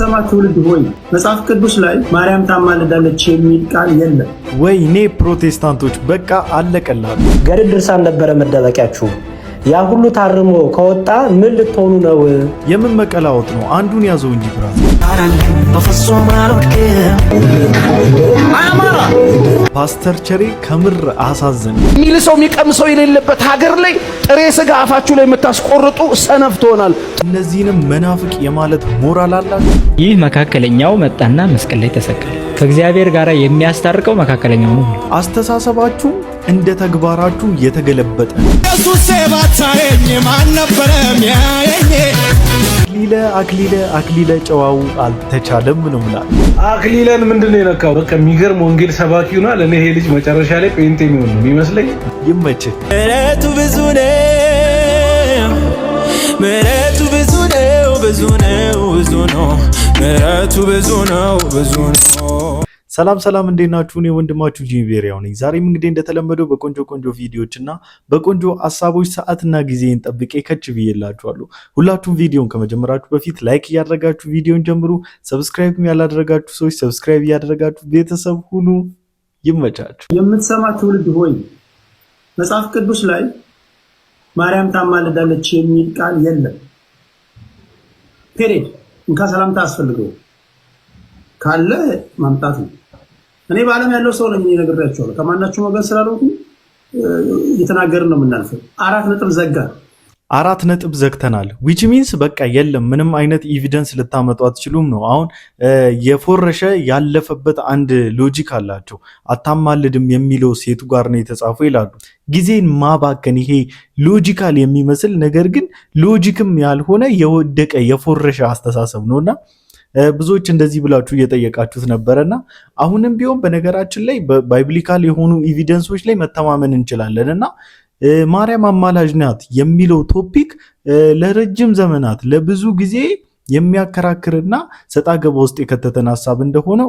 የምትሰማ ትውልድ ሆይ መጽሐፍ ቅዱስ ላይ ማርያም ታማልዳለች የሚል ቃል የለም። ወይኔ ፕሮቴስታንቶች በቃ አለቀላሉ። ገድል ድርሳን ነበረ መደበቂያችሁ። ያ ሁሉ ታርሞ ከወጣ ምን ልትሆኑ ነው? የምን መቀላወጥ ነው? አንዱን ያዘው እንጂ ብራስ ፓስተር ቸሬ ከምር አሳዘን ሚል ሰው የሚቀምሰው የሌለበት ሀገር ላይ ጥሬ ስጋ አፋችሁ ላይ የምታስቆርጡ ሰነፍ ትሆናል። እነዚህንም መናፍቅ የማለት ሞራል አላችሁ። ይህ መካከለኛው መጣና መስቀል ላይ ተሰቀለ። ከእግዚአብሔር ጋር የሚያስታርቀው መካከለኛው ነው። አስተሳሰባችሁ እንደ ተግባራችሁ የተገለበጠ ኢየሱስ ባታየኝ ማን ነበረ ሚያየኝ? አክሊለ ጨዋው አልተቻለም ነው ማለት። አክሊለን ምንድነው የነካው? በቃ የሚገርም ወንጌል ሰባኪ ሆኗል። እኔ ይሄ ልጅ መጨረሻ ላይ ጴንጤ የሚሆን ነው ይመስለኝ። ይመችህ። ምሕረቱ ብዙ ነው፣ ምሕረቱ ብዙ ነው፣ ብዙ ነው፣ ብዙ ነው፣ ምሕረቱ ብዙ ነው፣ ብዙ ነው። ሰላም እንዴት ናችሁ? እኔ ወንድማችሁ ጂቪሪያው ነኝ። ዛሬም እንግዲህ እንደተለመደው በቆንጆ ቪዲዮዎች እና በቆንጆ ሐሳቦች ሰዓትና ጊዜን ጠብቄ ከች ብዬላችኋለሁ። ሁላችሁም ቪዲዮን ከመጀመራችሁ በፊት ላይክ እያደረጋችሁ ቪዲዮን ጀምሩ። ሰብስክራይብ ያላደረጋችሁ ሰዎች ሰብስክራይብ እያደረጋችሁ ቤተሰብ ሁኑ። ይመቻችሁ። የምትሰማ ትውልድ ሆይ መጽሐፍ ቅዱስ ላይ ማርያም ታማልዳለች የሚል ቃል የለም። ፔሬድ እንካ ሰላምታ አስፈልገው ካለ ማምጣት ነው። እኔ በዓለም ያለው ሰው ነኝ ነግሬያቸዋለሁ። ከማናችሁ ወገን ስላልሆንኩ እየተናገርን ነው የምናልፈው። 4 ነጥብ ዘግተናል። which means በቃ የለም ምንም አይነት ኤቪደንስ ልታመጡ አትችሉም ነው። አሁን የፎረሸ ያለፈበት አንድ ሎጂክ አላቸው። አታማልድም የሚለው ሴቱ ጋር ነው የተጻፈው ይላሉ። ጊዜን ማባከን ይሄ ሎጂካል የሚመስል ነገር ግን ሎጂክም ያልሆነ የወደቀ የፎረሸ አስተሳሰብ ነውና ብዙዎች እንደዚህ ብላችሁ እየጠየቃችሁት ነበርና አሁንም ቢሆን በነገራችን ላይ ባይብሊካል የሆኑ ኤቪደንሶች ላይ መተማመን እንችላለንና ማርያም አማላጅ ናት የሚለው ቶፒክ ለረጅም ዘመናት ለብዙ ጊዜ የሚያከራክርና ሰጣ ገባ ውስጥ የከተተን ሐሳብ እንደሆነ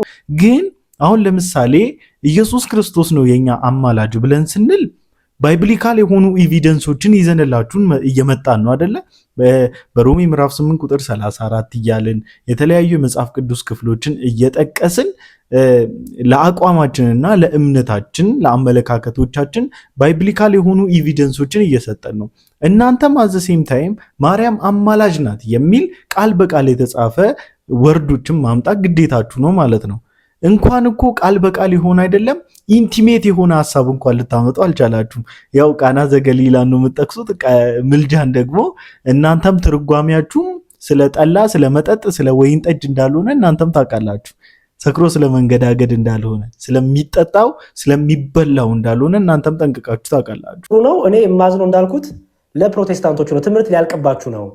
ግን አሁን ለምሳሌ ኢየሱስ ክርስቶስ ነው የኛ አማላጅ ብለን ስንል ባይብሊካል የሆኑ ኤቪደንሶችን ይዘንላችሁን እየመጣን ነው አይደለ? በሮሜ ምዕራፍ 8 ቁጥር 34 እያልን የተለያዩ የመጽሐፍ ቅዱስ ክፍሎችን እየጠቀስን ለአቋማችንና ለእምነታችን ለአመለካከቶቻችን ባይብሊካል የሆኑ ኤቪደንሶችን እየሰጠን ነው። እናንተም አዘ ሴም ታይም ማርያም አማላጅ ናት የሚል ቃል በቃል የተጻፈ ወርዶችን ማምጣት ግዴታችሁ ነው ማለት ነው። እንኳን እኮ ቃል በቃል ይሆን አይደለም ኢንቲሜት የሆነ ሐሳብ እንኳን ልታመጡ አልቻላችሁም። ያው ቃና ዘገሊላ ነው የምትጠቅሱት። ምልጃን ደግሞ እናንተም ትርጓሜያችሁ ስለ ጠላ፣ ስለ መጠጥ፣ ስለ ወይን ጠጅ እንዳልሆነ እናንተም ታውቃላችሁ። ሰክሮ ስለ መንገዳገድ እንዳልሆነ፣ ስለሚጠጣው ስለሚበላው እንዳልሆነ እናንተም ጠንቅቃችሁ ታውቃላችሁ ነው። እኔ የማዝነው እንዳልኩት ለፕሮቴስታንቶች ነው። ትምህርት ሊያልቅባችሁ ነው።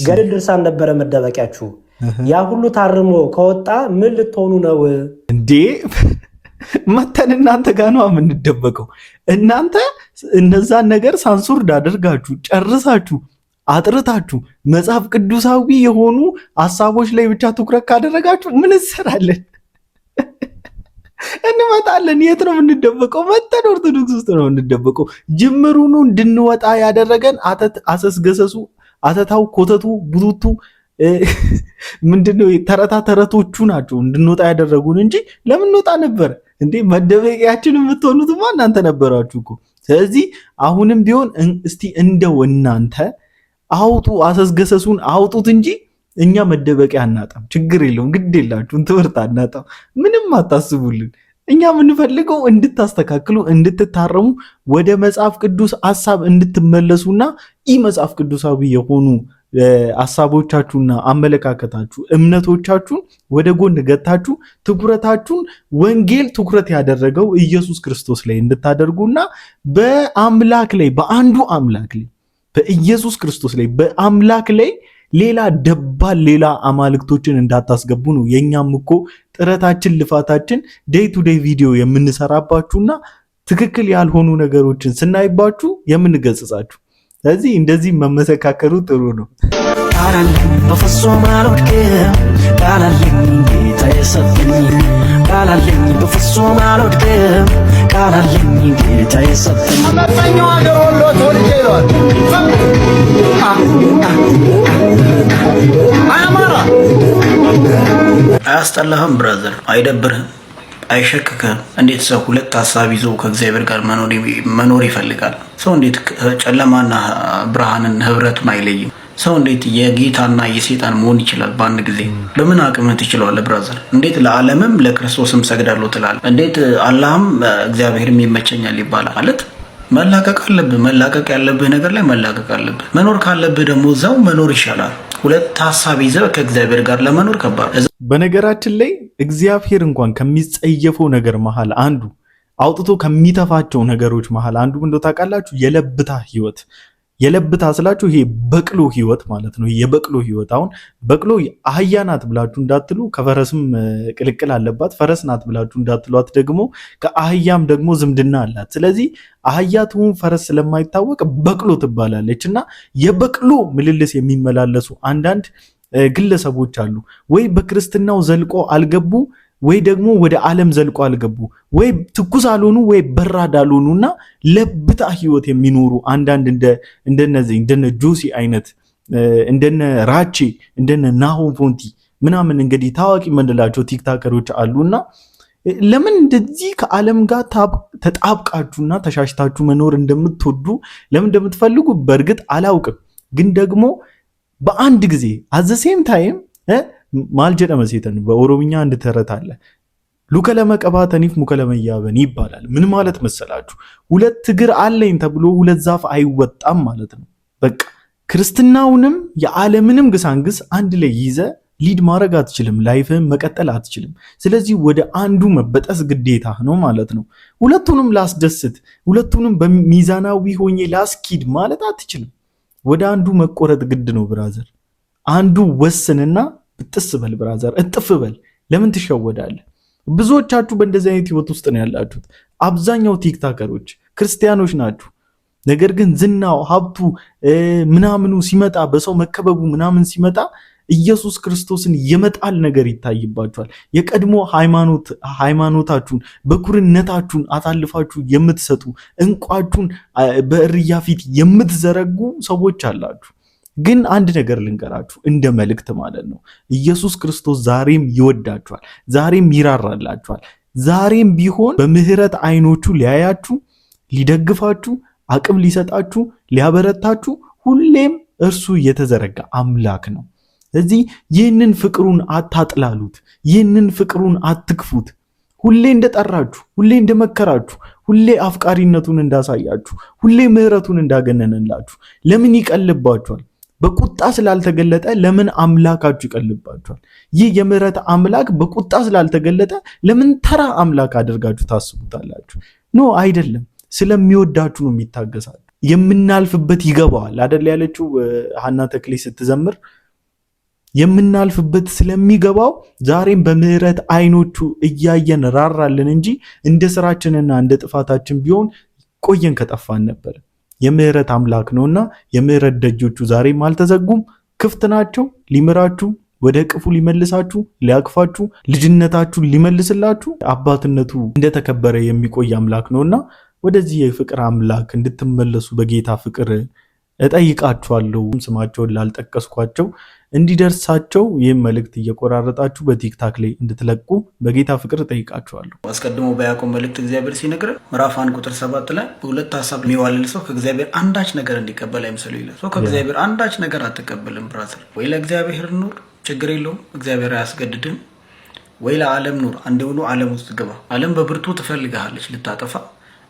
ገድል ድርሳን ነበረ መደበቂያችሁ። ያ ሁሉ ታርሞ ከወጣ ምን ልትሆኑ ነው እንዴ? መተን እናንተ ጋር ነው የምንደበቀው። እናንተ እነዛን ነገር ሳንሱርድ አድርጋችሁ ጨርሳችሁ አጥርታችሁ መጽሐፍ ቅዱሳዊ የሆኑ ሐሳቦች ላይ ብቻ ትኩረት ካደረጋችሁ ምን እንሰራለን? እንመጣለን። የት ነው የምንደበቀው? መተን ኦርቶዶክስ ውስጥ ነው የምንደበቀው። ጅምሩኑ እንድንወጣ ያደረገን አሰስገሰሱ አተታው ኮተቱ ቡቱቱ ምንድነው ተረቶቹ ናቸው እንድንወጣ ያደረጉን እንጂ ለምን እንወጣ ነበር እንዴ? መደበቂያችን የምትሆኑትማ እናንተ ነበራችሁ እኮ። ስለዚህ አሁንም ቢሆን እስቲ እንደው እናንተ አውጡ፣ አሰስገሰሱን አውጡት እንጂ እኛ መደበቂያ አናጣም። ችግር የለውም፣ ግድ የላችሁም፣ ትምህርት አናጣም። ምንም አታስቡልን። እኛ የምንፈልገው እንድታስተካክሉ፣ እንድትታረሙ፣ ወደ መጽሐፍ ቅዱስ ሐሳብ እንድትመለሱና መጽሐፍ ቅዱሳዊ የሆኑ ሐሳቦቻችሁና አመለካከታችሁ እምነቶቻችሁን ወደ ጎን ገታችሁ ትኩረታችሁን ወንጌል ትኩረት ያደረገው ኢየሱስ ክርስቶስ ላይ እንድታደርጉና በአምላክ ላይ በአንዱ አምላክ ላይ በኢየሱስ ክርስቶስ ላይ በአምላክ ላይ ሌላ ደባል ሌላ አማልክቶችን እንዳታስገቡ ነው። የኛም እኮ ጥረታችን ልፋታችን ዴይ ቱ ዴይ ቪዲዮ የምንሰራባችሁና ትክክል ያልሆኑ ነገሮችን ስናይባችሁ የምንገጽጻችሁ። ስለዚህ እንደዚህ መመሰካከሩ ጥሩ ነው። ቃላለኝ በፍጹም አልወድቅም፣ ቃላለኝ ጌታ የሰጠኝ ቃላለኝ በፍጹም አልወድቅም፣ ቃላለኝ ጌታ የሰጠኝ አመፀኛው አገር ወሎ ተወልጄ ይሏል አማራ አያስጠላህም ብራዘር? አይደብርህም? አይሸክክህም? እንዴት ሰው ሁለት ሀሳብ ይዞ ከእግዚአብሔር ጋር መኖር ይፈልጋል? ሰው እንዴት ጨለማና ብርሃንን ህብረቱን አይለይም? ሰው እንዴት የጌታና የሴጣን መሆን ይችላል በአንድ ጊዜ? በምን አቅምህ ትችላለህ ብራዘር? እንዴት ለዓለምም ለክርስቶስም ሰግዳለሁ ትላለህ? እንዴት አላህም እግዚአብሔርም ይመቸኛል ይባላል? ማለት መላቀቅ አለብህ። መላቀቅ ያለብህ ነገር ላይ መላቀቅ አለብህ። መኖር ካለብህ ደግሞ እዛው መኖር ይሻላል። ሁለት ሀሳብ ይዘህ ከእግዚአብሔር ጋር ለመኖር ከባድ። በነገራችን ላይ እግዚአብሔር እንኳን ከሚጸየፈው ነገር መሃል አንዱ አውጥቶ ከሚተፋቸው ነገሮች መሃል አንዱ እንደው ታውቃላችሁ፣ የለብታ ህይወት። የለብታ ስላችሁ ይሄ በቅሎ ህይወት ማለት ነው። የበቅሎ ህይወት አሁን በቅሎ አህያ ናት ብላችሁ እንዳትሉ፣ ከፈረስም ቅልቅል አለባት። ፈረስ ናት ብላችሁ እንዳትሏት ደግሞ ከአህያም ደግሞ ዝምድና አላት። ስለዚህ አህያ ትሁን ፈረስ ስለማይታወቅ በቅሎ ትባላለች። እና የበቅሎ ምልልስ የሚመላለሱ አንዳንድ ግለሰቦች አሉ። ወይ በክርስትናው ዘልቆ አልገቡ፣ ወይ ደግሞ ወደ ዓለም ዘልቆ አልገቡ፣ ወይ ትኩስ አልሆኑ፣ ወይ በራድ አልሆኑ እና ለብታ ህይወት የሚኖሩ አንዳንድ እንደነዚህ እንደነ ጆሲ አይነት እንደነ ራቼ እንደነ ናሆም ፎንቲ ምናምን እንግዲህ ታዋቂ የምንላቸው ቲክታከሮች አሉና ለምን እንደዚህ ከዓለም ጋር ተጣብቃችሁና ተሻሽታችሁ መኖር እንደምትወዱ ለምን እንደምትፈልጉ በእርግጥ አላውቅም። ግን ደግሞ በአንድ ጊዜ አዘሴም ታይም ማልጀደ መሴተን በኦሮምኛ አንድ ተረት አለ። ሉከለመ ቀባተኒፍ ሙከለመ ያበን ይባላል። ምን ማለት መሰላችሁ? ሁለት እግር አለኝ ተብሎ ሁለት ዛፍ አይወጣም ማለት ነው። በቃ ክርስትናውንም የዓለምንም ግሳንግስ አንድ ላይ ይዘ ሊድ ማድረግ አትችልም። ላይፍን መቀጠል አትችልም። ስለዚህ ወደ አንዱ መበጠስ ግዴታ ነው ማለት ነው። ሁለቱንም ላስደስት፣ ሁለቱንም በሚዛናዊ ሆኜ ላስኪድ ማለት አትችልም። ወደ አንዱ መቆረጥ ግድ ነው ብራዘር። አንዱ ወስንና ብጥስ በል ብራዘር፣ እጥፍ በል። ለምን ትሸወዳለህ? ብዙዎቻችሁ በእንደዚህ አይነት ህይወት ውስጥ ነው ያላችሁት። አብዛኛው ቲክታከሮች ክርስቲያኖች ናችሁ። ነገር ግን ዝናው፣ ሀብቱ ምናምኑ ሲመጣ፣ በሰው መከበቡ ምናምን ሲመጣ ኢየሱስ ክርስቶስን የመጣል ነገር ይታይባችኋል። የቀድሞ ሃይማኖታችሁን በኩርነታችሁን አሳልፋችሁ የምትሰጡ እንቋችሁን በእርያ ፊት የምትዘረጉ ሰዎች አላችሁ። ግን አንድ ነገር ልንገራችሁ እንደ መልእክት ማለት ነው። ኢየሱስ ክርስቶስ ዛሬም ይወዳችኋል፣ ዛሬም ይራራላችኋል። ዛሬም ቢሆን በምህረት አይኖቹ ሊያያችሁ፣ ሊደግፋችሁ፣ አቅም ሊሰጣችሁ፣ ሊያበረታችሁ ሁሌም እርሱ የተዘረጋ አምላክ ነው። ስለዚህ ይህንን ፍቅሩን አታጥላሉት፣ ይህንን ፍቅሩን አትክፉት። ሁሌ እንደጠራችሁ፣ ሁሌ እንደመከራችሁ፣ ሁሌ አፍቃሪነቱን እንዳሳያችሁ፣ ሁሌ ምህረቱን እንዳገነነላችሁ ለምን ይቀልባችኋል? በቁጣ ስላልተገለጠ ለምን አምላካችሁ ይቀልባችኋል? ይህ የምህረት አምላክ በቁጣ ስላልተገለጠ ለምን ተራ አምላክ አድርጋችሁ ታስቡታላችሁ? ኖ አይደለም፣ ስለሚወዳችሁ ነው የሚታገሳችሁ። የምናልፍበት ይገባዋል አይደል ያለችው ሐና ተክሌ ስትዘምር፣ የምናልፍበት ስለሚገባው ዛሬም በምህረት አይኖቹ እያየን ራራልን እንጂ እንደ ስራችንና እንደ ጥፋታችን ቢሆን ቆየን ከጠፋን ነበር። የምህረት አምላክ ነውና የምህረት ደጆቹ ዛሬም አልተዘጉም፣ ክፍት ናቸው። ሊምራችሁ፣ ወደ ቅፉ ሊመልሳችሁ፣ ሊያቅፋችሁ፣ ልጅነታችሁን ሊመልስላችሁ አባትነቱ እንደተከበረ የሚቆይ አምላክ ነውና ወደዚህ የፍቅር አምላክ እንድትመለሱ በጌታ ፍቅር እጠይቃችኋለሁ። ስማቸውን ላልጠቀስኳቸው እንዲደርሳቸው ይህም መልእክት እየቆራረጣችሁ በቲክታክ ላይ እንድትለቁ በጌታ ፍቅር እጠይቃችኋለሁ። አስቀድሞ በያዕቆብ መልእክት እግዚአብሔር ሲነግረን ምዕራፍ 1 ቁጥር 7 ላይ በሁለት ሀሳብ የሚዋልል ሰው ከእግዚአብሔር አንዳች ነገር እንዲቀበል አይምሰለው ይላል። ሰው ከእግዚአብሔር አንዳች ነገር አትቀበልም ብራዘር። ወይ ለእግዚአብሔር ኑር፣ ችግር የለውም፣ እግዚአብሔር አያስገድድም። ወይ ለዓለም ኑር፣ አንድ ብሎ ዓለም ውስጥ ግባ። ዓለም በብርቱ ትፈልግሃለች ልታጠፋ፣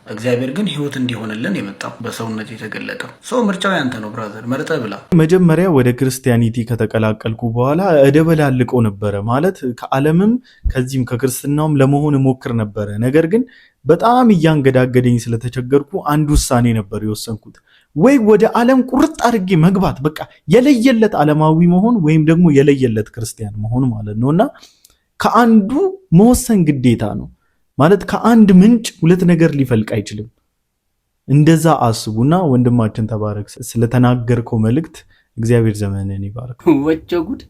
እግዚአብሔር ግን ህይወት እንዲሆንልን የመጣው በሰውነት የተገለጠው። ሰው ምርጫው ያንተ ነው ብራዘር፣ መርጠህ ብላ። መጀመሪያ ወደ ክርስቲያኒቲ ከተቀላቀልኩ በኋላ እደበላልቀው ነበረ። ማለት ከዓለምም ከዚህም ከክርስትናውም ለመሆን ሞክር ነበረ። ነገር ግን በጣም እያንገዳገደኝ ስለተቸገርኩ አንድ ውሳኔ ነበር የወሰንኩት። ወይ ወደ ዓለም ቁርጥ አድርጌ መግባት፣ በቃ የለየለት ዓለማዊ መሆን ወይም ደግሞ የለየለት ክርስቲያን መሆን ማለት ነውና ከአንዱ መወሰን ግዴታ ነው። ማለት ከአንድ ምንጭ ሁለት ነገር ሊፈልቅ አይችልም። እንደዛ አስቡና ወንድማችን ተባረክ። ስለተናገርከው መልእክት እግዚአብሔር ዘመንን ይባርክ። ወቸ ጉድ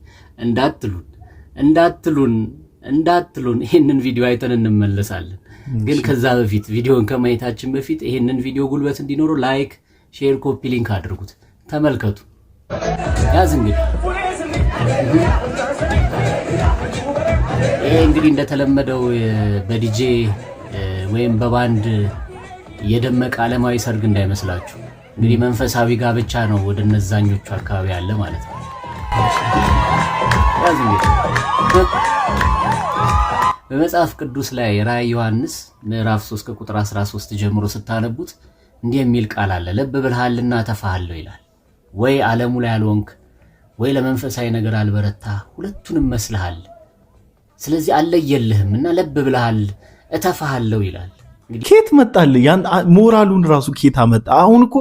እንዳትሉን ይሄንን ቪዲዮ አይተን እንመለሳለን። ግን ከዛ በፊት ቪዲዮን ከማየታችን በፊት ይሄንን ቪዲዮ ጉልበት እንዲኖረው ላይክ፣ ሼር፣ ኮፒ ሊንክ አድርጉት። ተመልከቱ። ያዝ እንግዲህ እንግዲህ እንደተለመደው በዲጄ ወይም በባንድ የደመቀ ዓለማዊ ሰርግ እንዳይመስላችሁ። እንግዲህ መንፈሳዊ ጋብቻ ነው ወደ እነዛኞቹ አካባቢ ያለ ማለት ነው። በመጽሐፍ ቅዱስ ላይ ራዕይ ዮሐንስ ምዕራፍ 3 ቁጥር 13 ጀምሮ ስታነቡት እንዲህ የሚል ቃል አለ። ለብ ብልሃልና ተፋሃለሁ ይላል። ወይ ዓለሙ ላይ አልወንክ ወይ ለመንፈሳዊ ነገር አልበረታ፣ ሁለቱንም መስልሃል። ስለዚህ አለየልህም እና ለብ ብልሃል እተፋሃለሁ ይላል። ኬት መጣል ያን ሞራሉን ራሱ ኬት አመጣ? አሁን እኮ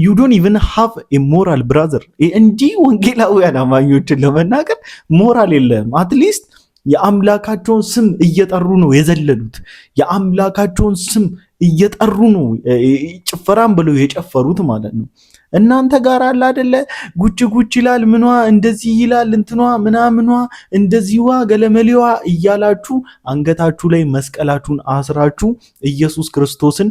you don't even have a moral brother። እንዲህ ወንጌላውያን አማኞችን ለመናገር ሞራል የለም። አትሊስት የአምላካቸውን ስም እየጠሩ ነው የዘለሉት። የአምላካቸውን ስም እየጠሩ ነው ጭፈራን ብለው የጨፈሩት ማለት ነው። እናንተ ጋር አለ አይደለ ጉጭ ጉጭ ይላል ምኗ እንደዚህ ይላል እንትኗ ምናምኗ እንደዚህዋ ገለመሌዋ እያላችሁ አንገታችሁ ላይ መስቀላችሁን አስራችሁ ኢየሱስ ክርስቶስን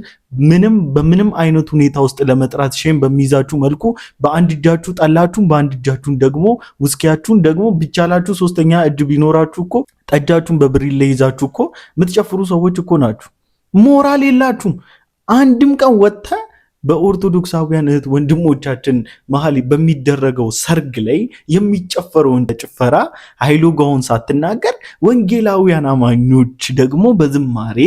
በምንም አይነት ሁኔታ ውስጥ ለመጥራት ሼም በሚይዛችሁ መልኩ በአንድ እጃችሁ ጠላችሁን በአንድ እጃችሁን ደግሞ ውስኪያችሁን ደግሞ ቢቻላችሁ ሶስተኛ እጅ ቢኖራችሁ እኮ ጠጃችሁን በብሪል ላይ ይዛችሁ እኮ የምትጨፍሩ ሰዎች እኮ ናችሁ። ሞራል የላችሁም። አንድም ቀን ወጥተ በኦርቶዶክሳውያን እህት ወንድሞቻችን መሀል በሚደረገው ሰርግ ላይ የሚጨፈረውን ጭፈራ ኃይሎጋውን ሳትናገር ወንጌላውያን አማኞች ደግሞ በዝማሬ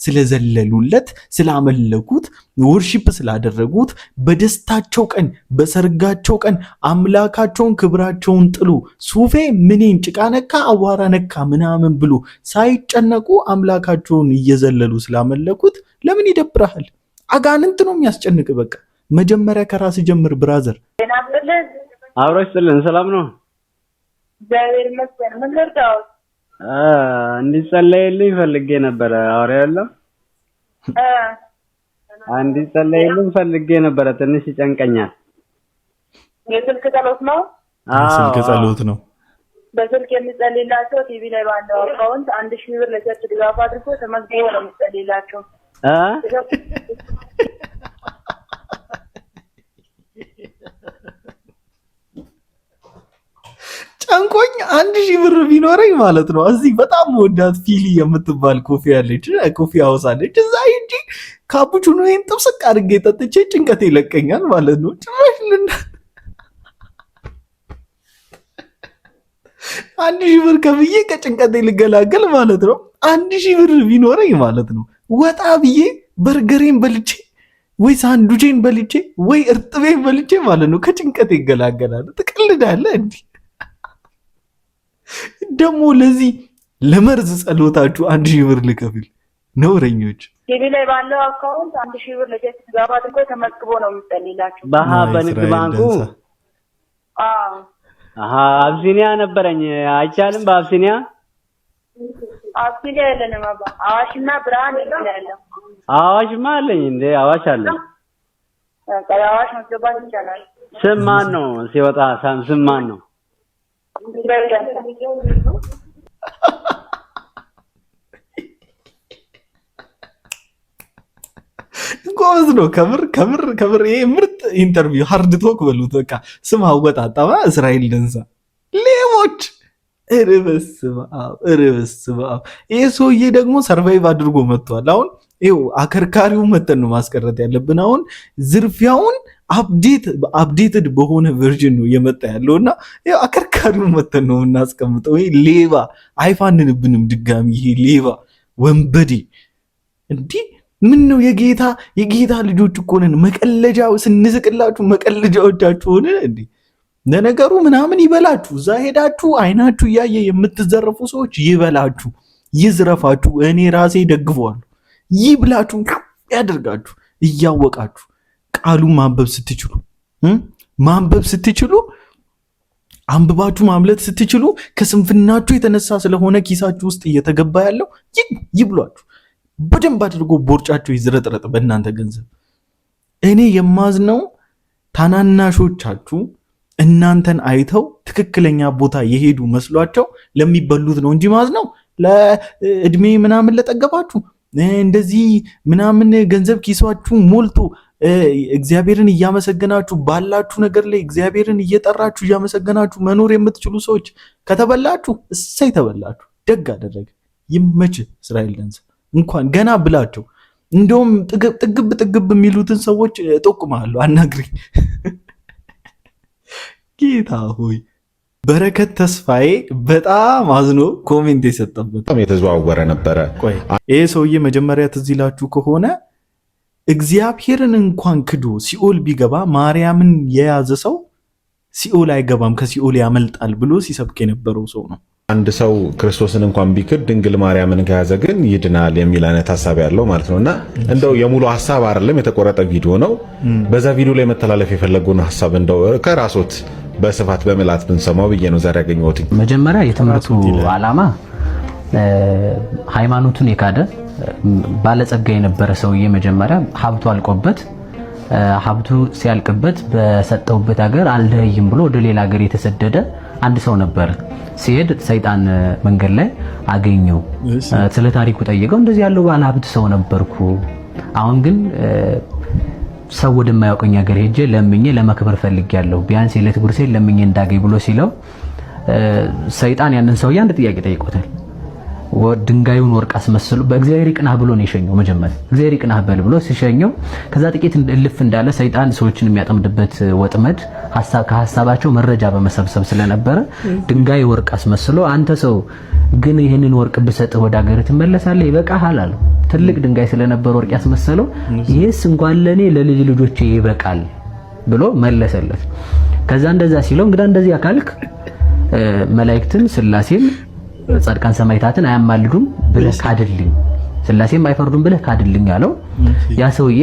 ስለዘለሉለት ስላመለኩት ወርሺፕ ስላደረጉት በደስታቸው ቀን በሰርጋቸው ቀን አምላካቸውን ክብራቸውን ጥሉ ሱፌ ምኔን ጭቃ ነካ አዋራ ነካ ምናምን ብሎ ሳይጨነቁ አምላካቸውን እየዘለሉ ስላመለኩት ለምን ይደብራል? አጋንንት ነው የሚያስጨንቅ። በቃ መጀመሪያ ከራስ ጀምር ብራዘር። አብሮሽ ስልን ሰላም ነው? እግዚአብሔር ይመስገን። ምን ልርዳው? እንዲጸለይልኝ ፈልጌ ነበር። አውሪያለሁ እንዲጸለይልኝ ፈልጌ ነበር። ትንሽ ይጨንቀኛል። የስልክ ጸሎት ነው? ስልክ ጸሎት ነው። በስልክ የሚጸልይላቸው ቲቪ ላይ ባለው አካውንት 1000 ብር ለቸርች ድጋፍ አድርጎ ተመዝግቦ ነው የሚጸልይላቸው። ጨንቆኝ 1000 ብር ቢኖረኝ ማለት ነው እዚህ በጣም ወዳት ፊሊ የምትባል ኮፊ አለች፣ ኮፊ ሃውስ አለች። እዛ እንጂ ካፑቹኖ ይሄን ጥብስቅ አድርጌ ጠጥቼ ጭንቀት ይለቀኛል ማለት ነው። ጭራሽ 1000 ብር ከብዬ ከጭንቀቴ ልገላገል ማለት ነው። 1000 ብር ቢኖረኝ ማለት ነው ወጣ ብዬ በርገሬን በልቼ ወይ ሳንዱቼን በልቼ ወይ እርጥቤን በልቼ ማለት ነው ከጭንቀት ይገላገላል። ትቀልዳለህ እንዴ? ደግሞ ለዚህ ለመርዝ ጸሎታችሁ 1000 ብር ልከፍል? ነውረኞች። ቲቪ ላይ ባለው አካውንት 1000 ብር ለቸርች ድጋፍ አድርጎ ተመዝግቦ ነው የሚጸልይላችሁ። በንግድ ባንኩ አብሲኒያ ነበረኝ። አይቻልም? በአብሲኒያ አብሲኒያ የለንም። አዋሽና ብርሃን ይላል። አዋሽማ አለኝ እንዴ? አዋሽ አለ። አዋሽ መስገባት ይቻላል። ስም ማን ነው ሲወጣ? ስም ማን ነው? ጎበዝ ነው። ከምር ይሄ ምርጥ ኢንተርቪው ሃርድ ቶክ በሉት። በቃ ስም አወጣጣባ እስራኤል ደንሳ ሌቦች እርበስ በአብ። ይሄ ሰውዬ ደግሞ ሰርቫይቭ አድርጎ መጥቷል። አሁን ይኸው አከርካሪው መተን ነው ማስቀረት ያለብን። አሁን ዝርፊያውን አፕዴትድ በሆነ ቨርዥን ነው እየመጣ ያለውና ይኸው አከርካሪው መተን ነው የምናስቀምጠው። ይሄ ሌባ አይፋንንብንም ድጋሚ። ይሄ ሌባ ወንበዴ እንዲህ ምን ነው? የጌታ ልጆች እኮ ነን። መቀለጃ ስንስቅላችሁ መቀለጃዎቻችሁ ሆነ እንዴ? ለነገሩ ምናምን ይበላችሁ። እዛ ሄዳችሁ አይናችሁ እያየ የምትዘረፉ ሰዎች ይበላችሁ፣ ይዝረፋችሁ። እኔ ራሴ ደግፈዋለሁ። ይብላችሁ፣ ያደርጋችሁ እያወቃችሁ ቃሉን ማንበብ ስትችሉ አንብባችሁ ማምለጥ ስትችሉ ከስንፍናችሁ የተነሳ ስለሆነ ኪሳችሁ ውስጥ እየተገባ ያለው ይብሏችሁ። በደንብ አድርጎ ቦርጫችሁ ይዝረጥረጥ በእናንተ ገንዘብ። እኔ የማዝነው ታናናሾቻችሁ እናንተን አይተው ትክክለኛ ቦታ የሄዱ መስሏቸው ለሚበሉት ነው እንጂ ማዝነው ለእድሜ ምናምን ለጠገባችሁ እንደዚህ ምናምን ገንዘብ ኪሳችሁ ሞልቶ እግዚአብሔርን እያመሰገናችሁ ባላችሁ ነገር ላይ እግዚአብሔርን እየጠራችሁ እያመሰገናችሁ መኖር የምትችሉ ሰዎች ከተበላችሁ እሰይ ተበላችሁ፣ ደግ አደረገ። ይመች እስራኤል ደንሳ እንኳን ገና ብላቸው እንደውም ጥግብ የሚሉትን ሰዎች እጠቁምሃለሁ፣ አናግሪኝ። ጌታ ሆይ በረከት ተስፋዬ በጣም አዝኖ ኮሜንት የሰጠበት የተዘዋወረ ነበረ። ይሄ ሰውዬ መጀመሪያ ትዝ ይላችሁ ከሆነ እግዚአብሔርን እንኳን ክዶ ሲኦል ቢገባ ማርያምን የያዘ ሰው ሲኦል አይገባም ከሲኦል ያመልጣል ብሎ ሲሰብክ የነበረው ሰው ነው። አንድ ሰው ክርስቶስን እንኳን ቢክድ ድንግል ማርያምን ከያዘ ግን ይድናል የሚል አይነት ሐሳብ ያለው ማለት ነውና እንደው የሙሉ ሐሳብ አይደለም የተቆረጠ ቪዲዮ ነው። በዛ ቪዲዮ ላይ መተላለፍ የፈለጉን ሐሳብ እንደው ከራሶት በስፋት በመላት ብንሰማው ብዬ ነው ዛሬ ያገኘሁት። መጀመሪያ የትምህርቱ ዓላማ ሃይማኖቱን የካደ ባለጸጋ የነበረ ሰውዬ መጀመሪያ ሀብቱ አልቆበት ሀብቱ ሲያልቅበት በሰጠውበት ሀገር አልደህይም ብሎ ወደ ሌላ ሀገር የተሰደደ አንድ ሰው ነበር። ሲሄድ ሰይጣን መንገድ ላይ አገኘው። ስለ ታሪኩ ጠየቀው። እንደዚህ ያለው ባለ ሀብት ሰው ነበርኩ፣ አሁን ግን ሰው ወደማያውቀኝ ሀገር ሄጄ ለምኜ ለመክበር ፈልጌያለሁ፣ ቢያንስ የዕለት ጉርሴን ለምኜ እንዳገኝ ብሎ ሲለው ሰይጣን ያንን ሰውዬ አንድ ጥያቄ ጠይቆታል። ድንጋዩን ወርቅ አስመስሎ በእግዚአብሔር ይቅናህ ብሎ ነው የሸኘው። መጀመሪያ እግዚአብሔር ይቅናህ በል ብሎ ሲሸኘው ከዛ ጥቂት እልፍ እንዳለ ሰይጣን ሰዎችን የሚያጠምድበት ወጥመድ ከሐሳባቸው መረጃ በመሰብሰብ ስለነበረ ድንጋይ ወርቅ አስመስሎ አንተ ሰው ግን ይህንን ወርቅ ብሰጥህ ወደ ሀገር ትመለሳለህ፣ ይበቃሃል አለው። ትልቅ ድንጋይ ስለነበር ወርቅ ያስመሰለው ይህስ እንኳን ለኔ ለልጅ ልጆቼ ይበቃል ብሎ መለሰለት። ከዛ እንደዛ ሲለው እንግዲህ እንደዚህ አካልክ መላእክትን ስላሴን ጻድቃን ሰማዕታትን አያማልዱም ብለህ ካድልኝ፣ ስላሴም አይፈርዱም ብለህ ካድልኝ አለው። ያ ሰውዬ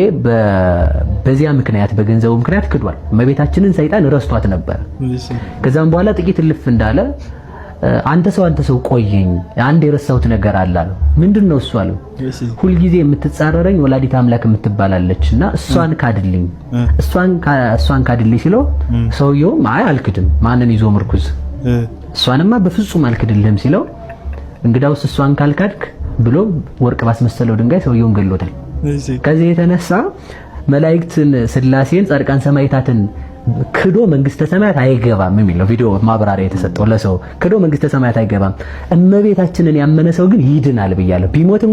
በዚያ ምክንያት በገንዘቡ ምክንያት ክዷል። እመቤታችንን ሰይጣን ረስቷት ነበር። ከዛም በኋላ ጥቂት እልፍ እንዳለ አንተ ሰው ቆየኝ፣ አንድ የረሳሁት ነገር አለ አለው። ምንድነው እሱ አለው። ሁልጊዜ የምትጻረረኝ ወላዲተ አምላክ የምትባላለችና እሷን ካድልኝ፣ እሷን ካድልኝ ሲለው ሰውየው አይ አልክድም፣ ማንን ይዞ ምርኩዝ እሷንማ በፍጹም አልክድልህም ሲለው እንግዳውስ እሷን ካልካድክ ብሎ ወርቅ ባስመሰለው ድንጋይ ሰውየውን ገሎታል። ከዚህ የተነሳ መላእክትን ስላሴን ጻድቃን ሰማዕታትን ክዶ መንግስተ ሰማያት አይገባም የሚለው ቪዲዮ ማብራሪያ የተሰጠው ለሰው ክዶ መንግስተ ሰማያት አይገባም። እመቤታችንን ያመነ ሰው ግን ይድናል ብያለሁ። ቢሞት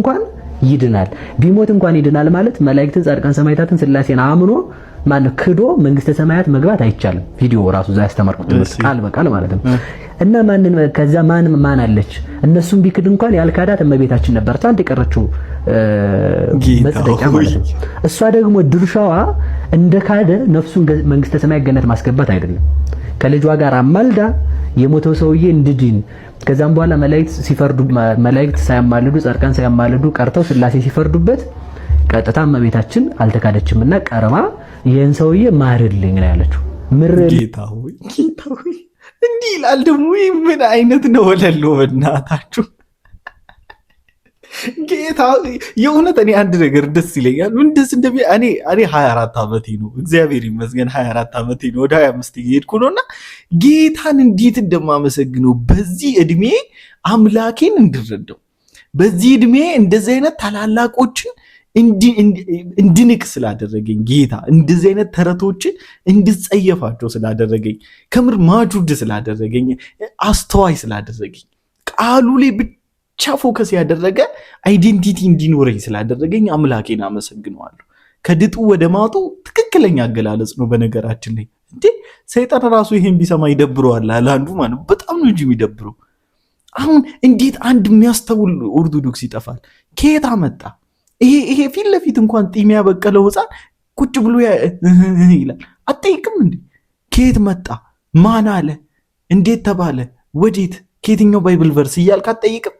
እንኳን ይድናል ማለት መላእክትን ጻድቃን ሰማዕታትን ስላሴን አምኖ ማለት ክዶ መንግስተ ሰማያት መግባት አይቻልም። ቪዲዮ ራሱ እዛ ያስተማርኩት ትምህርት ቃል በቃል ማለት ነው። እና ከዛ ማን አለች እነሱም ቢክድ እንኳን ያልካዳት እመቤታችን ነበረች፣ አንድ የቀረችው መጽደቂያ ማለት ነው። እሷ ደግሞ ድርሻዋ እንደ ካደ ነፍሱን መንግስተ ሰማያት ገነት ማስገባት አይደለም፣ ከልጇ ጋር አማልዳ የሞተው ሰውዬ እንድድን ከዛም በኋላ መላእክት ሳያማልዱ ጻድቃን ሳያማልዱ ቀርተው ስላሴ ሲፈርዱበት ቀጥታ እመቤታችን አልተካደችምና ቀርባ ይሄን ሰውዬ ማርልኝ ነው ያለችው። ጌታ ሆይ እንዲህ ይላል ደግሞ። ምን አይነት ነው ወለሎ በእናታችሁ ጌታ የእውነት እኔ አንድ ነገር ደስ ይለኛል። እኔ 24 ዓመቴ ነው፣ እግዚአብሔር ይመስገን 24 ዓመቴ ነው፣ ወደ 25 እየሄድኩ ነውና ጌታን እንዴት እንደማመሰግነው በዚህ እድሜ አምላኬን እንድረዳው በዚህ እድሜ እንደዚህ አይነት ታላላቆችን እንድንቅ ስላደረገኝ ጌታ እንደዚህ አይነት ተረቶችን እንድጸየፋቸው ስላደረገኝ ከምር ማጁድ ስላደረገኝ አስተዋይ ስላደረገኝ ቃሉ ላይ ብቻ ፎከስ ያደረገ አይዴንቲቲ እንዲኖረኝ ስላደረገኝ አምላኬን አመሰግነዋለሁ። ከድጡ ወደ ማጡ ትክክለኛ አገላለጽ ነው። በነገራችን ላይ እንዴ ሰይጣን ራሱ ይሄን ቢሰማ ይደብረዋል አለ አንዱ ማለት በጣም ነው እንጂ የሚደብረው። አሁን እንዴት አንድ የሚያስተውል ኦርቶዶክስ ይጠፋል? ከየት አመጣ? ይሄ ፊት ለፊት እንኳን ጢም ያበቀለው ሕፃን ቁጭ ብሎ ይላል። አትጠይቅም እንዴ? ከየት መጣ? ማን አለ? እንዴት ተባለ? ወዴት? ከየትኛው ባይብል ቨርስ እያልክ አትጠይቅም?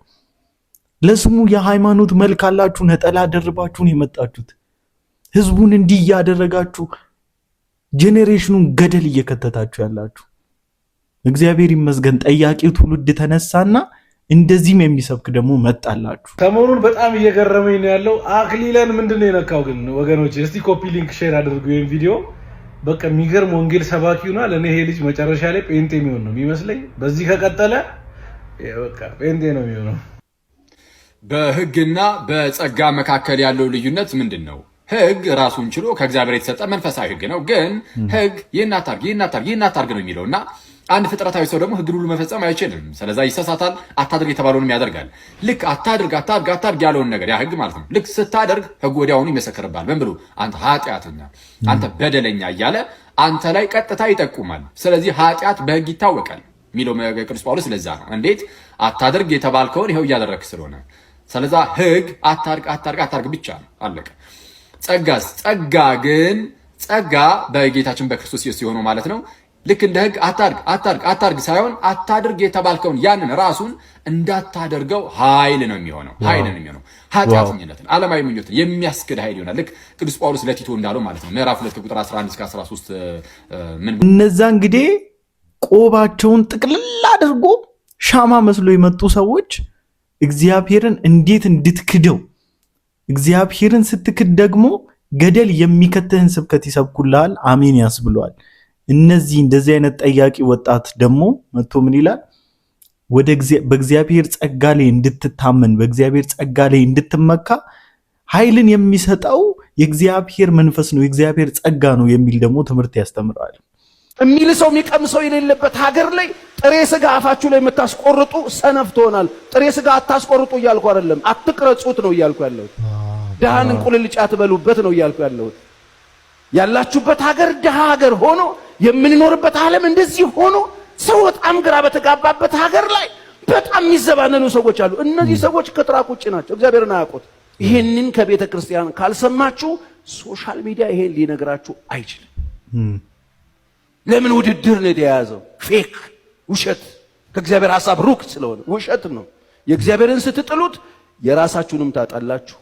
ለስሙ የሃይማኖት መልክ አላችሁ፣ ነጠላ ደርባችሁን የመጣችሁት ህዝቡን እንዲህ እያደረጋችሁ ጄኔሬሽኑን ገደል እየከተታችሁ ያላችሁ። እግዚአብሔር ይመስገን ጠያቂው ትውልድ ተነሳና እንደዚህም የሚሰብክ ደግሞ መጣላችሁ። ሰሞኑን በጣም እየገረመኝ ነው ያለው አክሊለን ምንድነው የነካው ግን ወገኖች፣ እስቲ ኮፒ ሊንክ ሼር አድርጉ ይሄን ቪዲዮ። በቃ የሚገርም ወንጌል ሰባኪ ሆኗል። እኔ ይሄ ልጅ መጨረሻ ላይ ጴንጤ የሚሆን ነው የሚመስለኝ። በዚህ ከቀጠለ በቃ ጴንጤ ነው የሚሆነው። በህግና በጸጋ መካከል ያለው ልዩነት ምንድን ነው? ህግ ራሱን ችሎ ከእግዚአብሔር የተሰጠ መንፈሳዊ ህግ ነው። ግን ህግ ይህን አታርግ ነው የሚለውና አንድ ፍጥረታዊ ሰው ደግሞ ህግን ሁሉ መፈጸም አይችልም። ስለዛ ይሰሳታል፣ አታድርግ የተባለውንም ያደርጋል። ልክ አታድርግ ያለውን ነገር ያ ህግ ማለት ነው። ልክ ስታደርግ ህግ ወዲያውኑ ይመሰክርባል። ምን ብሎ አንተ ኃጢአተኛ፣ አንተ በደለኛ እያለ አንተ ላይ ቀጥታ ይጠቁማል። ስለዚህ ኃጢአት በህግ ይታወቃል የሚለው ቅዱስ ጳውሎስ ለዛ ነው። እንዴት አታድርግ የተባልከውን ይኸው እያደረግህ ስለሆነ። ስለዛ ህግ አታድርግ ብቻ ነው፣ አለቀ። ጸጋስ? ጸጋ በጌታችን በክርስቶስ ኢየሱስ የሆነው ማለት ነው። ልክ እንደ ህግ አታድርግ ሳይሆን አታድርግ የተባልከውን ያንን ራሱን እንዳታደርገው ኃይል ነው የሚሆነው። ኃጢአተኝነትን፣ ዓለማዊ ምኞትን የሚያስክድ ኃይል ይሆናል። ልክ ቅዱስ ጳውሎስ ለቲቶ እንዳለው ማለት ነው ምዕራፍ 2 ቁጥር 11 እስከ 13 እነዛ እንግዲህ ቆባቸውን ጥቅልል አድርጎ ሻማ መስሎ የመጡ ሰዎች እግዚአብሔርን እንዴት እንድትክደው፣ እግዚአብሔርን ስትክድ ደግሞ ገደል የሚከተህን ስብከት ይሰብኩልሃል፣ አሜን ያስብለዋል። እንደዚህ አይነት ጠያቂ ወጣት ደግሞ መጥቶ ምን ይላል? በእግዚአብሔር ጸጋ ላይ እንድትታመን፣ በእግዚአብሔር ጸጋ ላይ እንድትመካ ኃይልን የሚሰጠው የእግዚአብሔር መንፈስ ነው፣ የእግዚአብሔር ጸጋ ነው የሚል ደግሞ ትምህርት ያስተምራል። የሚል ሰው የሚቀምሰው የሌለበት ሀገር ላይ ጥሬ ስጋ አፋችሁ ላይ የምታስቆርጡ ሰነፍ ትሆናል። ጥሬ ስጋ አታስቆርጡ እያልኩ አይደለም፣ አትቅረጹት ነው እያልኩ ያለሁት። ድሃን እንቁልልጫ ትበሉበት ነው እያልኩ ያለሁት። ያላችሁበት ሀገር ድሃ ሀገር ሆኖ የምንኖርበት ዓለም እንደዚህ ሆኖ ሰው በጣም ግራ በተጋባበት ሀገር ላይ በጣም የሚዘባነኑ ሰዎች አሉ። እነዚህ ሰዎች ከትራክ ውጭ ናቸው፣ እግዚአብሔርን አያውቁት። ይሄንን ከቤተ ክርስቲያን ካልሰማችሁ ሶሻል ሚዲያ ይሄን ሊነግራችሁ አይችልም። ለምን ውድድር ነው የተያዘው? ፌክ ውሸት፣ ከእግዚአብሔር ሐሳብ ሩቅ ስለሆነ ውሸት ነው። የእግዚአብሔርን ስትጥሉት የራሳችሁንም ታጣላችሁ፣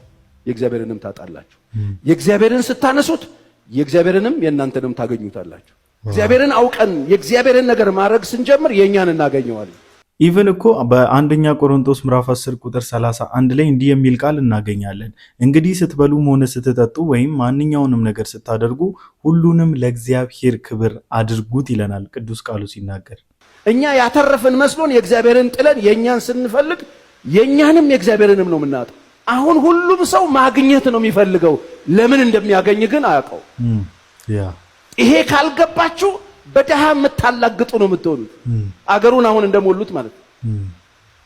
የእግዚአብሔርንም ታጣላችሁ። የእግዚአብሔርን ስታነሱት የእግዚአብሔርንም የእናንተንም ታገኙታላችሁ። እግዚአብሔርን አውቀን የእግዚአብሔርን ነገር ማድረግ ስንጀምር የእኛን እናገኘዋለን። ኢቭን እኮ በአንደኛ ቆሮንቶስ ምዕራፍ 10 ቁጥር 31 ላይ እንዲህ የሚል ቃል እናገኛለን። እንግዲህ ስትበሉም ሆነ ስትጠጡ ወይም ማንኛውንም ነገር ስታደርጉ ሁሉንም ለእግዚአብሔር ክብር አድርጉት ይለናል ቅዱስ ቃሉ ሲናገር። እኛ ያተረፍን መስሎን የእግዚአብሔርን ጥለን የእኛን ስንፈልግ የእኛንም የእግዚአብሔርንም ነው የምናጣው። አሁን ሁሉም ሰው ማግኘት ነው የሚፈልገው፣ ለምን እንደሚያገኝ ግን አያውቀው። ይሄ ካልገባችሁ በደሃ የምታላግጡ ነው የምትሆኑት፣ አገሩን አሁን እንደሞሉት ማለት ነው።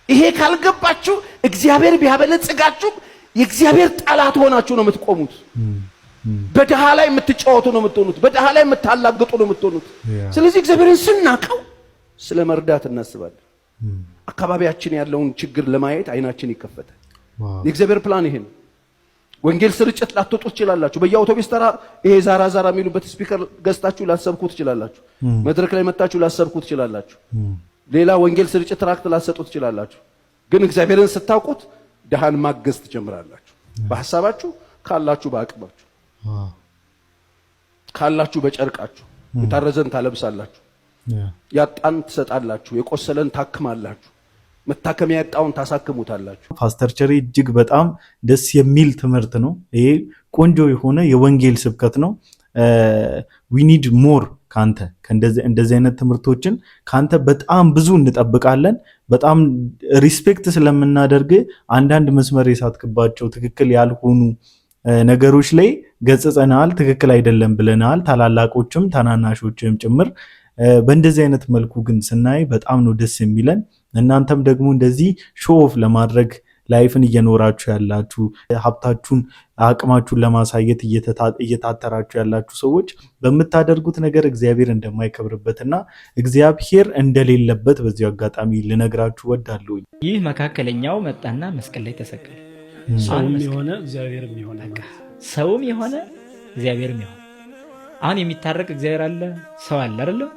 ይሄ ካልገባችሁ እግዚአብሔር ቢያበለጽጋችሁ የእግዚአብሔር ጠላት ሆናችሁ ነው የምትቆሙት። በደሃ ላይ የምትጫወቱ ነው የምትሆኑት፣ በደሃ ላይ የምታላግጡ ነው የምትሆኑት። ስለዚህ እግዚአብሔርን ስናቀው ስለ መርዳት እናስባለን። አካባቢያችን ያለውን ችግር ለማየት አይናችን ይከፈታል። የእግዚአብሔር ፕላን ይሄ ነው። ወንጌል ስርጭት ላትወጡ ትችላላችሁ። በየአውቶቡስ ተራ ይሄ ዛራ የሚሉበት ስፒከር ገዝታችሁ ላሰብኩ ትችላላችሁ። መድረክ ላይ መጣችሁ ላሰብኩ ትችላላችሁ። ሌላ ወንጌል ስርጭት ትራክት ላሰጡ ትችላላችሁ። ግን እግዚአብሔርን ስታውቁት ደሃን ማገዝ ትጀምራላችሁ። በሐሳባችሁ ካላችሁ፣ በአቅማችሁ ካላችሁ፣ በጨርቃችሁ የታረዘን ታለብሳላችሁ፣ ያጣን ትሰጣላችሁ፣ የቆሰለን ታክማላችሁ፣ መታከሚያ ያጣውን ታሳክሙታላችሁ። ፓስተር ቸሬ እጅግ በጣም ደስ የሚል ትምህርት ነው። ይሄ ቆንጆ የሆነ የወንጌል ስብከት ነው። ዊ ኒድ ሞር ካንተ እንደዚህ አይነት ትምህርቶችን ካንተ በጣም ብዙ እንጠብቃለን። በጣም ሪስፔክት ስለምናደርግ አንዳንድ መስመር የሳትክባቸው ትክክል ያልሆኑ ነገሮች ላይ ገጽጸናል፣ ትክክል አይደለም ብለናል፣ ታላላቆችም ታናናሾችም ጭምር። በእንደዚህ አይነት መልኩ ግን ስናይ በጣም ነው ደስ የሚለን። እናንተም ደግሞ እንደዚህ ሾው ኦፍ ለማድረግ ላይፍን እየኖራችሁ ያላችሁ፣ ሀብታችሁን አቅማችሁን ለማሳየት እየታተራችሁ ያላችሁ ሰዎች በምታደርጉት ነገር እግዚአብሔር እንደማይከብርበትና እግዚአብሔር እንደሌለበት በዚህ አጋጣሚ ልነግራችሁ ወዳለሁ። ይህ መካከለኛው መጣና መስቀል ላይ ተሰቀለ። ሰውም የሆነ እግዚአብሔርም የሆነ ሰውም የሆነ እግዚአብሔርም የሆነ አሁን የሚታረቅ እግዚአብሔር አለ፣ ሰው አለ አይደለም?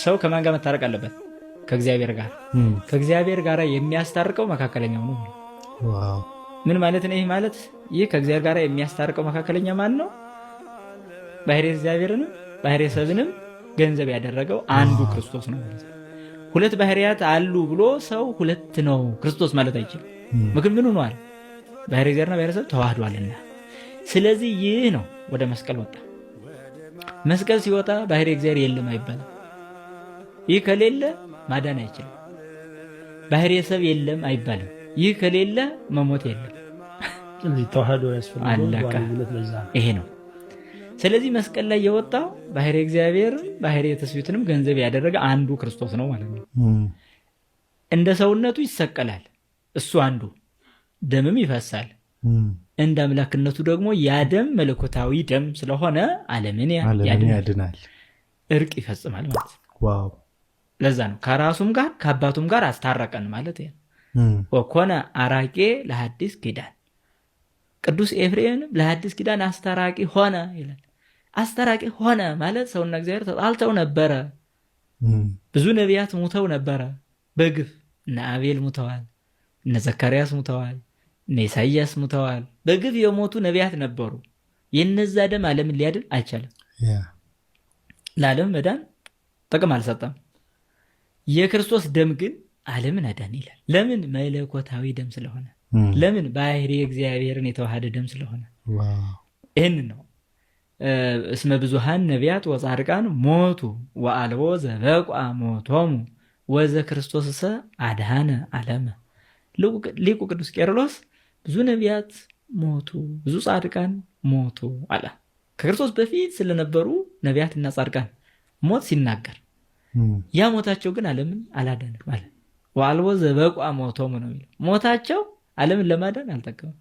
ሰው ከማን ጋር መታረቅ አለበት? ከእግዚአብሔር ጋር። ከእግዚአብሔር ጋር የሚያስታርቀው መካከለኛው ነው። ዋው! ምን ማለት ነው? ይህ ማለት ይህ ከእግዚአብሔር ጋር የሚያስታርቀው መካከለኛ ማን ነው? ባሕርየ እግዚአብሔርንም ባሕርየ ሰብንም ገንዘብ ያደረገው አንዱ ክርስቶስ ነው ማለት ነው። ሁለት ባሕርያት አሉ ብሎ ሰው ሁለት ነው ክርስቶስ ማለት አይችልም። ምክንያቱም ምን ሆኗል? ባሕርየ እግዚአብሔርና ባሕርየ ሰብ ተዋህዷልና። ስለዚህ ይህ ነው ወደ መስቀል ወጣ። መስቀል ሲወጣ ባሕርየ እግዚአብሔር የለም አይባልም። ይህ ከሌለ ማዳን አይችልም። ባሕርየ ሰብ የለም አይባልም። ይህ ከሌለ መሞት የለም። ስለዚህ ተዋህዶ ያስፈልጋል። ይሄ ነው። ስለዚህ መስቀል ላይ የወጣው ባህሪ እግዚአብሔር ባህሪ ትስብእትንም ገንዘብ ያደረገ አንዱ ክርስቶስ ነው ማለት ነው። እንደ ሰውነቱ ይሰቀላል እሱ አንዱ፣ ደምም ይፈሳል። እንደ አምላክነቱ ደግሞ ያ ደም መለኮታዊ ደም ስለሆነ ዓለምን ያድናል፣ እርቅ ይፈጽማል ማለት ነው። ዋው! ለዛ ነው ከራሱም ጋር ከአባቱም ጋር አስታረቀን ማለት ነው። ወኮነ አራቄ ለሐዲስ ኪዳን፣ ቅዱስ ኤፍሬም ለሐዲስ ኪዳን አስታራቂ ሆነ ይላል። አስታራቂ ሆነ ማለት ሰውና እግዚአብሔር ተጣልተው ነበረ። ብዙ ነቢያት ሙተው ነበረ በግፍ። እነ አቤል ሙተዋል፣ እነ ዘካርያስ ሙተዋል፣ እነ ኢሳይያስ ሙተዋል። በግፍ የሞቱ ነቢያት ነበሩ። የነዛ ደም ዓለምን ሊያድን አይቻልም። ለዓለም መዳን ጥቅም አልሰጠም። የክርስቶስ ደም ግን ዓለምን አዳን ይላል። ለምን? መለኮታዊ ደም ስለሆነ። ለምን? ባህሪ እግዚአብሔርን የተዋሃደ ደም ስለሆነ። ይህን ነው እስመ ብዙሃን ነቢያት ወጻድቃን ሞቱ ወአልቦ ዘበቋ ሞቶሙ ወዘ ክርስቶስሰ አድኃነ ዓለመ። ሊቁ ቅዱስ ቄርሎስ ብዙ ነቢያት ሞቱ፣ ብዙ ጻድቃን ሞቱ አለ። ከክርስቶስ በፊት ስለነበሩ ነቢያትና ጻድቃን ሞት ሲናገር ያ ሞታቸው ግን ዓለምን አላዳንም ማለት ወአልቦ ዘበቋ ሞቶሙ ነው የሚለው። ሞታቸው ዓለምን ለማዳን አልጠቀመም።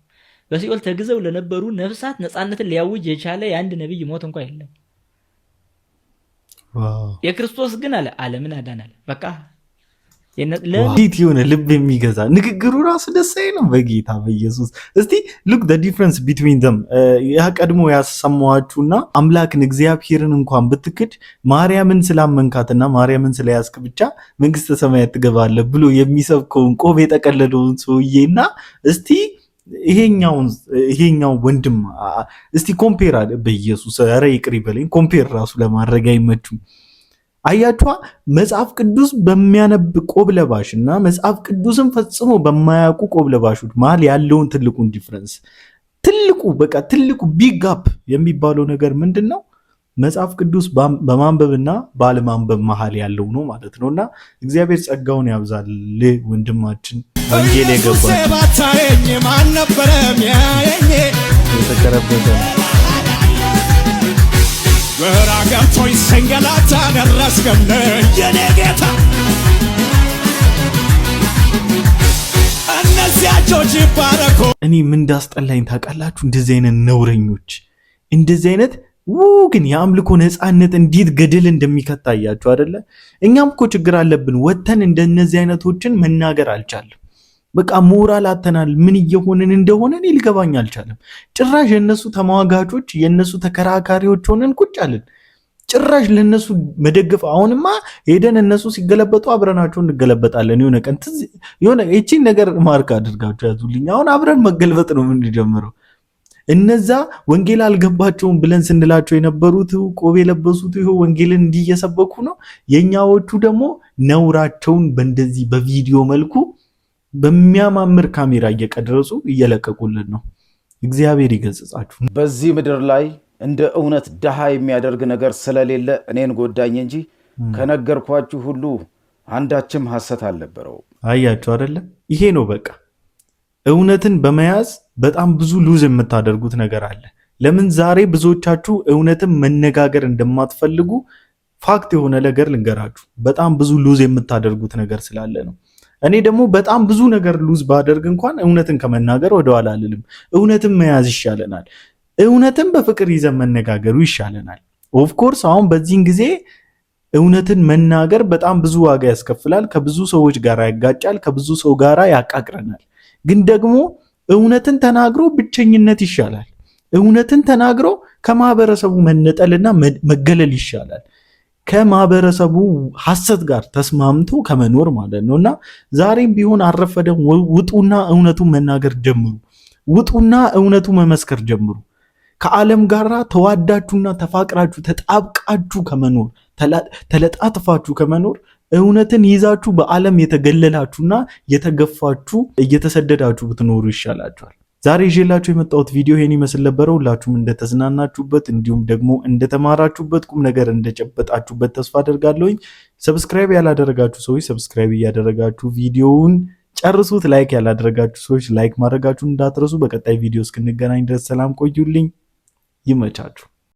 በሲኦል ተግዘው ለነበሩ ነፍሳት ነፃነትን ሊያውጅ የቻለ የአንድ ነብይ ሞት እንኳን የለም። የክርስቶስ ግን አለ ዓለምን አዳናል። በቃ እንዴት የሆነ ልብ የሚገዛ ንግግሩ ራሱ ደስ አይልም? በጌታ በኢየሱስ እስቲ ሉክ ዘ ዲፍረንስ ቢትዊን ዘም። ያ ቀድሞ ያሰማዋችሁና አምላክን እግዚአብሔርን እንኳን ብትክድ ማርያምን ስላመንካትና ማርያምን ስለያዝክ ብቻ መንግስተ ሰማያት ትገባለህ ብሎ የሚሰብከውን ቆብ የጠቀለለውን ሰውዬና እስቲ ይሄኛው ወንድም እስቲ ኮምፔር አለ። በኢየሱስ ኧረ ይቅር ይበለኝ፣ ኮምፔር ራሱ ለማድረግ አይመችም። አያችኋ መጽሐፍ ቅዱስ በሚያነብ ቆብ ለባሽ እና መጽሐፍ ቅዱስን ፈጽሞ በማያውቁ ቆብ ለባሾች መሀል ያለውን ትልቁን ዲፍረንስ፣ ትልቁ ቢግ ጋፕ የሚባለው ነገር ምንድን ነው? መጽሐፍ ቅዱስ በማንበብና ባለማንበብ መሀል ያለው ነው ማለት ነው። እና እግዚአብሔር ጸጋውን ያብዛል ወንድማችን። ወንጌል የገባኝ ማን ነበረ ሚያየኝ የተከረበተ ግራ ገብቶኝ ሰንገላታ ደረስክልኝ የኔ ጌታ። እነዚያ እጆች ይባረኩ። እኔ ምን እንዳስጠላኝ ታውቃላችሁ? እንደዚህ አይነት ነውረኞች፣ እንደዚህ አይነት ግን የአምልኮ ነፃነት እንዴት ገደል እንደሚከታያችሁ አይደለ? እኛም እኮ ችግር አለብን። ወተን እንደነዚህ አይነቶችን መናገር አልቻለም። በቃ ሞራል አተናል። ምን እየሆንን እንደሆነ እኔ ሊገባኝ አልቻለም። ጭራሽ የነሱ ተሟጋቾች የነሱ ተከራካሪዎች ሆነን ቁጭ አለን። ጭራሽ ለነሱ መደገፍ። አሁንማ ሄደን እነሱ ሲገለበጡ አብረናቸው እንገለበጣለን። የሆነ ቀን የሆነ እቺን ነገር ማርክ አድርጋችሁ ያዙልኝ። አሁን አብረን መገልበጥ ነው የምንጀምረው። እነዛ ወንጌል አልገባቸውም ብለን ስንላቸው የነበሩት ቆብ የለበሱት ይሄ ወንጌልን እንዲየሰበኩ ነው። የኛዎቹ ደግሞ ነውራቸውን በእንደዚህ በቪዲዮ መልኩ በሚያማምር ካሜራ እየቀረጹ እየለቀቁልን ነው። እግዚአብሔር ይገስጻችሁ። በዚህ ምድር ላይ እንደ እውነት ድሃ የሚያደርግ ነገር ስለሌለ እኔን ጎዳኝ እንጂ ከነገርኳችሁ ሁሉ አንዳችም ሐሰት አልነበረው። አያችሁ አይደለ? ይሄ ነው በቃ እውነትን በመያዝ በጣም ብዙ ሉዝ የምታደርጉት ነገር አለ። ለምን ዛሬ ብዙዎቻችሁ እውነትን መነጋገር እንደማትፈልጉ ፋክት የሆነ ነገር ልንገራችሁ። በጣም ብዙ ሉዝ የምታደርጉት ነገር ስላለ ነው። እኔ ደግሞ በጣም ብዙ ነገር ሉዝ ባደርግ እንኳን እውነትን ከመናገር ወደኋላ አልልም። እውነትን መያዝ ይሻለናል። እውነትን በፍቅር ይዘን መነጋገሩ ይሻለናል። ኦፍኮርስ አሁን በዚህን ጊዜ እውነትን መናገር በጣም ብዙ ዋጋ ያስከፍላል። ከብዙ ሰዎች ጋር ያጋጫል፣ ከብዙ ሰው ጋር ያቃቅረናል። ግን ደግሞ እውነትን ተናግሮ ብቸኝነት ይሻላል። እውነትን ተናግሮ ከማህበረሰቡ መነጠልና መገለል ይሻላል። ከማህበረሰቡ ሐሰት ጋር ተስማምቶ ከመኖር ማለት ነውና ዛሬም ቢሆን አረፈደም። ውጡና እውነቱን መናገር ጀምሩ። ውጡና እውነቱ መመስከር ጀምሩ። ከዓለም ጋር ተዋዳችሁና ተፋቅራችሁ ተጣብቃችሁ ከመኖር ተለጣጥፋችሁ ከመኖር እውነትን ይዛችሁ በዓለም የተገለላችሁና የተገፋችሁ እየተሰደዳችሁ ብትኖሩ ይሻላችኋል። ዛሬ ይዤላችሁ የመጣሁት ቪዲዮ ይሄን ይመስል ነበር። ሁላችሁም እንደተዝናናችሁበት እንዲሁም ደግሞ እንደተማራችሁበት ቁም ነገር እንደጨበጣችሁበት ተስፋ አደርጋለሁ። ሰብስክራይብ ያላደረጋችሁ ሰዎች ሰብስክራይብ እያደረጋችሁ ቪዲዮውን ጨርሱት። ላይክ ያላደረጋችሁ ሰዎች ላይክ ማድረጋችሁን እንዳትረሱ። በቀጣይ ቪዲዮ እስክንገናኝ ድረስ ሰላም ቆዩልኝ። ይመቻችሁ።